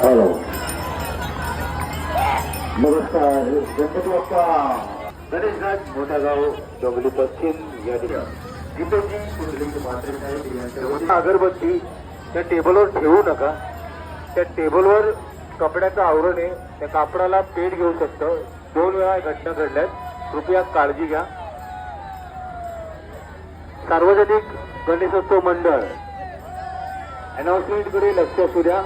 Hello नमस्कार. गणपती बाप्पा. गणेशघाट मोठागाव डोंगरी पश्चिम या ठिकाणी दीपकजी कुंडलिक मात्रे साहेब यांच्या अगरबत्ती त्या टेबलवर ठेवू नका. त्या टेबलवर कपड्याचं आवरण आहे, त्या कापडाला पेट घेऊ शकतं. 2 वेळा घटना घडल्यात, कृपया काळजी घ्या. सार्वजनिक गणेशोत्सव मंडळ अनाउन्समेंटकडे लक्ष असू द्या.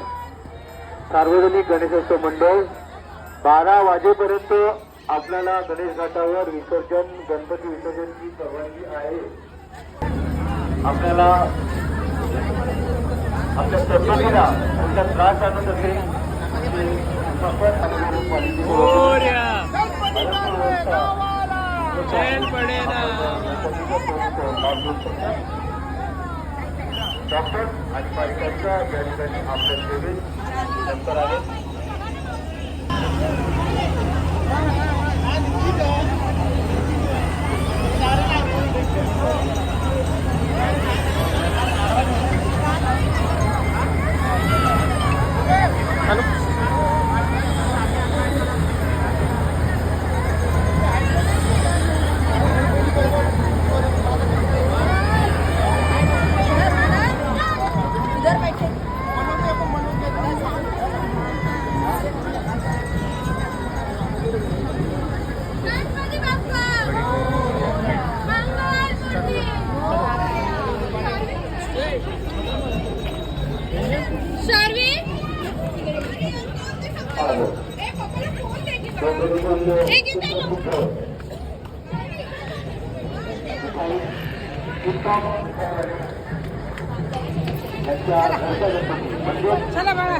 सार्वजनिक गणेशोत्सव मंडळ 12 वाजेपर्यंत आपल्याला गणेश घाटावर विसर्जन गणपती विसर्जनची परवानगी आहे. आपल्याला आपल्या तब्येतीला तुमचा त्रास आणत असेल डॉक्टर आणि पालिकांच्या या ठिकाणी आपल्या सेवेत नंतर आहे. चला बाळा.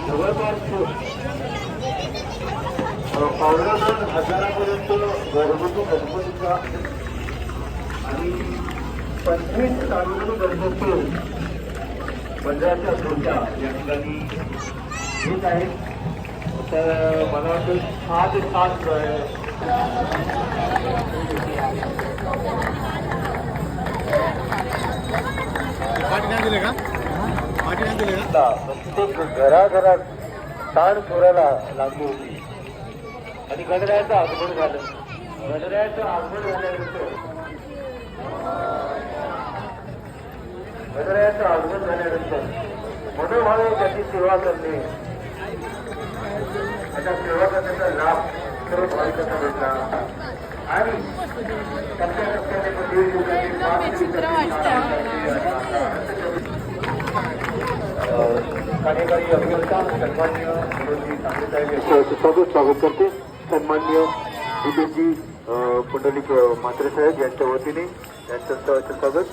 जवळपास 1,500,000 घरगुती गणपतीचा आणि 25 सार्वजनिक गणपती मंडळाच्या सोडल्या या ठिकाणी येत आहेत. तर मला वाटतं 6 ते 7 प्रत्येक घराघरात ताण सोडायला लागली होती आणि गणरायाचं आगमन झालं. गणरायाचं आगमन झाल्यानंतर मनोभावे त्याची सेवा करणे, त्याच्या सेवा करण्याचा लाभ सर्व भाविकांना भेटला आणि कार्यकारी अभियंता सन्मान्य स्वागत करते. सन्मान्य दीपकजी कुंडलिक म्हात्रे साहेब यांच्या वतीने यांचं स्वागत.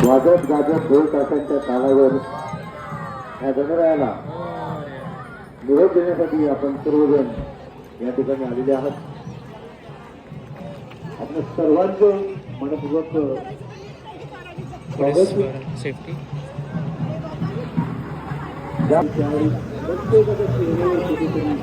वाजत गाजत ढोल ताशांच्या तालावर या गणरायाला निरोप देण्यासाठी आपण सर्वजण या ठिकाणी आलेले आहात. आपल्या सर्वांचं मनपूर्वक स्वागत. सेफ्टी प्रत्येकाच्या चेहऱ्यावर कुठेतरी